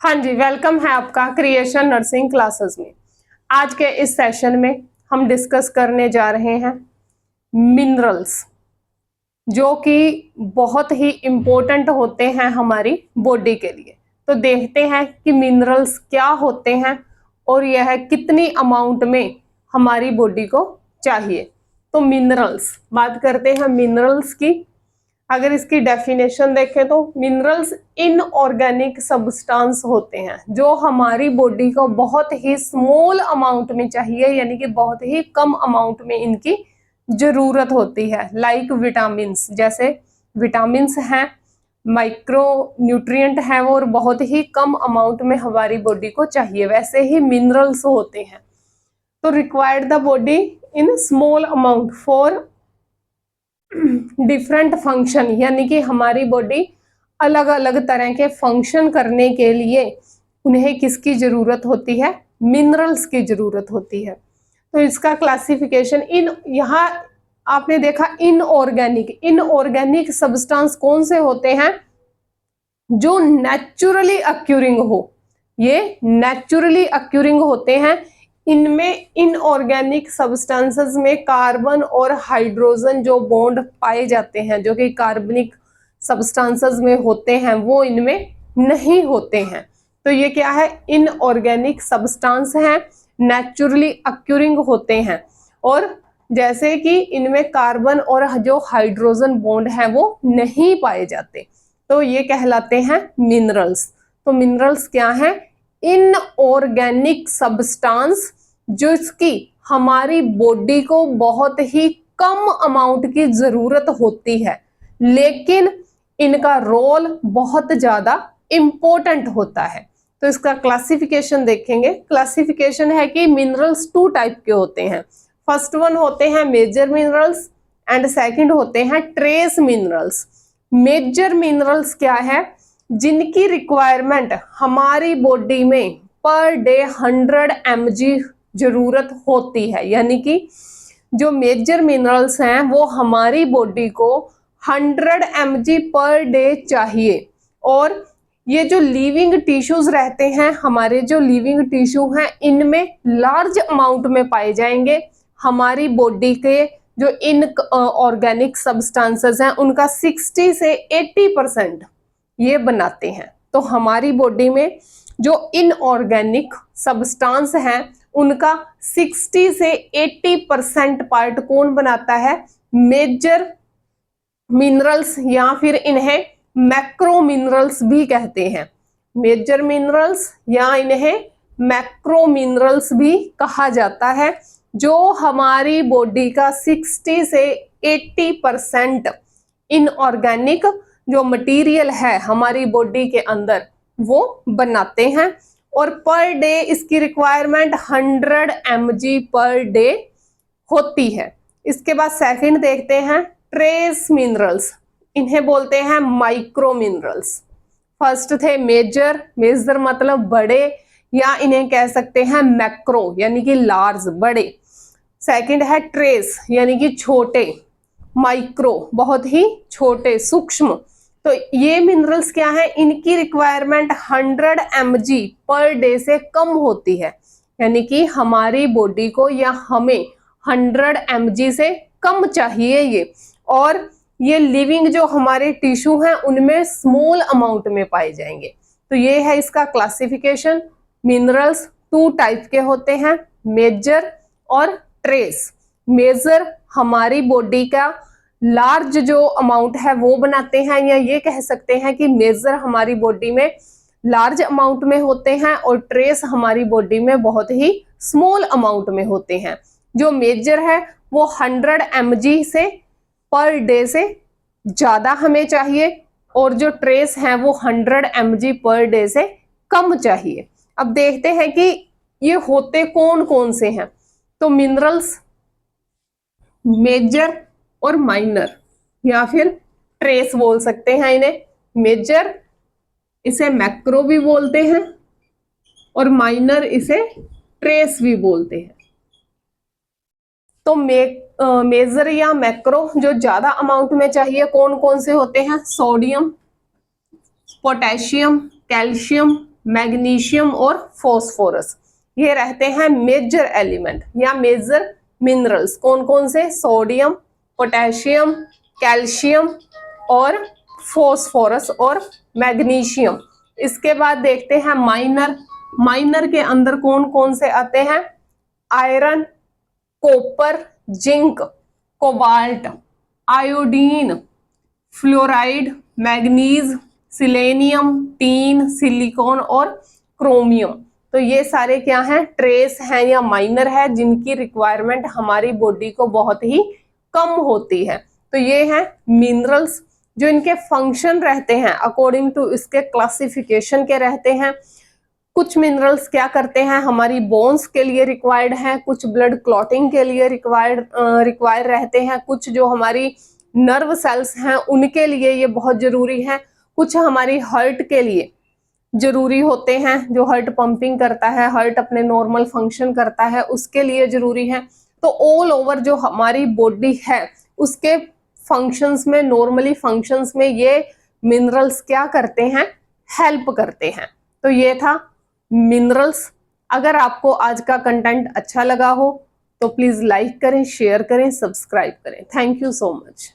हाँ जी, वेलकम है आपका क्रिएशन नर्सिंग क्लासेस में। आज के इस सेशन में हम डिस्कस करने जा रहे हैं मिनरल्स, जो कि बहुत ही इम्पोर्टेंट होते हैं हमारी बॉडी के लिए। तो देखते हैं कि मिनरल्स क्या होते हैं और यह कितनी अमाउंट में हमारी बॉडी को चाहिए। तो मिनरल्स, बात करते हैं मिनरल्स की। अगर इसकी डेफिनेशन देखें तो मिनरल्स इनऑर्गेनिक सब्सटेंस होते हैं जो हमारी बॉडी को बहुत ही स्मॉल अमाउंट में चाहिए, यानी कि बहुत ही कम अमाउंट में इनकी जरूरत होती है। लाइक विटामिन्स, जैसे विटामिन्स हैं, माइक्रो न्यूट्रिएंट हैं वो, और बहुत ही कम अमाउंट में हमारी बॉडी को चाहिए, वैसे ही मिनरल्स होते हैं। तो required the body in small amount for different function, यानी कि हमारी बॉडी अलग अलग तरह के फंक्शन करने के लिए उन्हें किसकी जरूरत होती है? मिनरल्स की जरूरत होती है। तो इसका क्लासिफिकेशन यहाँ आपने देखा इनऑर्गेनिक सब्सटेंस कौन से होते हैं? जो नेचुरली अक्यूरिंग हो, ये नेचुरली अक्यूरिंग होते हैं। इनमें इनऑर्गेनिक सब्सटेंसेस में कार्बन और हाइड्रोजन जो बॉन्ड पाए जाते हैं, जो कि कार्बनिक सब्सटेंसेस में होते हैं, वो इनमें नहीं होते हैं। तो ये क्या है? इनऑर्गेनिक सब्सटेंस हैं, नेचुरली अक्यूरिंग होते हैं, और जैसे कि इनमें कार्बन और जो हाइड्रोजन बॉन्ड है वो नहीं पाए जाते, तो ये कहलाते हैं मिनरल्स। तो मिनरल्स क्या है? इनऑर्गेनिक सब्सटेंस जिसकी हमारी बॉडी को बहुत ही कम अमाउंट की जरूरत होती है, लेकिन इनका रोल बहुत ज्यादा इंपॉर्टेंट होता है। तो इसका क्लासिफिकेशन देखेंगे। क्लासिफिकेशन है कि मिनरल्स टू टाइप के होते हैं। फर्स्ट वन होते हैं मेजर मिनरल्स एंड सेकंड होते हैं ट्रेस मिनरल्स। मेजर मिनरल्स क्या है? जिनकी रिक्वायरमेंट हमारी बॉडी में पर डे 100 mg जरूरत होती है, यानी कि जो मेजर मिनरल्स हैं वो हमारी बॉडी को 100 mg पर डे चाहिए। और ये जो लिविंग टिश्यूज रहते हैं, हमारे जो लिविंग टिश्यू हैं, इनमें लार्ज अमाउंट में पाए जाएंगे। हमारी बॉडी के जो इन ऑर्गेनिक सब्सटेंसेस हैं उनका 60 से 80% ये बनाते हैं। तो हमारी बॉडी में जो इनऑर्गेनिक सब्सटेंस हैं उनका 60 से 80% पार्ट कौन बनाता है? मेजर मिनरल्स, या फिर इन्हें मैक्रो मिनरल्स भी कहते हैं। मेजर मिनरल्स या इन्हें मैक्रो मिनरल्स भी कहा जाता है, जो हमारी बॉडी का 60 से 80% इनऑर्गेनिक जो मटेरियल है हमारी बॉडी के अंदर वो बनाते हैं। और पर डे इसकी रिक्वायरमेंट 100 mg पर डे होती है। इसके बाद सेकंड देखते हैं ट्रेस मिनरल्स, इन्हें बोलते हैं माइक्रो मिनरल्स। फर्स्ट थे मेजर, मेजर मतलब बड़े, या इन्हें कह सकते हैं मैक्रो यानी कि लार्ज, बड़े। सेकंड है ट्रेस यानी कि छोटे, माइक्रो बहुत ही छोटे, सूक्ष्म। तो ये मिनरल्स क्या है? इनकी रिक्वायरमेंट 100 mg पर डे से कम होती है, यानी कि हमारी बॉडी को या हमें 100 mg से कम चाहिए ये। और ये लिविंग जो हमारे टिश्यू हैं उनमें स्मॉल अमाउंट में पाए जाएंगे। तो ये है इसका क्लासिफिकेशन। मिनरल्स टू टाइप के होते हैं, मेजर और ट्रेस। मेजर हमारी बॉडी का लार्ज जो अमाउंट है वो बनाते हैं, या ये कह सकते हैं कि मेजर हमारी बॉडी में लार्ज अमाउंट में होते हैं और ट्रेस हमारी बॉडी में बहुत ही स्मॉल अमाउंट में होते हैं। जो मेजर है वो 100 mg से पर डे से ज्यादा हमें चाहिए, और जो ट्रेस है वो 100 mg पर डे से कम चाहिए। अब देखते हैं कि ये होते कौन कौन से हैं। तो मिनरल्स मेजर और माइनर, या फिर ट्रेस बोल सकते हैं इन्हें। मेजर इसे मैक्रो भी बोलते हैं और माइनर इसे ट्रेस भी बोलते हैं। तो मेजर या मैक्रो जो ज्यादा अमाउंट में चाहिए कौन कौन से होते हैं? सोडियम, पोटेशियम, कैल्शियम, मैग्नीशियम और फॉस्फोरस, ये रहते हैं मेजर एलिमेंट या मेजर मिनरल्स। कौन कौन से? सोडियम, पोटेशियम, कैल्शियम और फॉस्फोरस और मैग्नीशियम। इसके बाद देखते हैं माइनर। माइनर के अंदर कौन कौन से आते हैं? Iron, copper, zinc, cobalt, iodine, fluoride, manganese, selenium, tin, silicon और क्रोमियम। तो ये सारे क्या हैं? ट्रेस हैं या माइनर है, जिनकी रिक्वायरमेंट हमारी बॉडी को बहुत ही कम होती है। तो ये हैं मिनरल्स, जो इनके फंक्शन रहते हैं अकॉर्डिंग टू इसके क्लासिफिकेशन के रहते हैं। कुछ मिनरल्स क्या करते हैं? हमारी बोन्स के लिए रिक्वायर्ड हैं, कुछ ब्लड क्लॉटिंग के लिए रिक्वायर रहते हैं, कुछ जो हमारी नर्व सेल्स हैं उनके लिए ये बहुत जरूरी है, कुछ हमारी हार्ट के लिए जरूरी होते हैं, जो हार्ट पंपिंग करता है, हार्ट अपने नॉर्मल फंक्शन करता है, उसके लिए जरूरी है। तो ऑल ओवर जो हमारी बॉडी है उसके फंक्शंस में, नॉर्मली फंक्शंस में ये मिनरल्स क्या करते हैं? हेल्प करते हैं। तो ये था मिनरल्स। अगर आपको आज का कंटेंट अच्छा लगा हो तो प्लीज लाइक करें, शेयर करें, सब्सक्राइब करें। Thank you so much.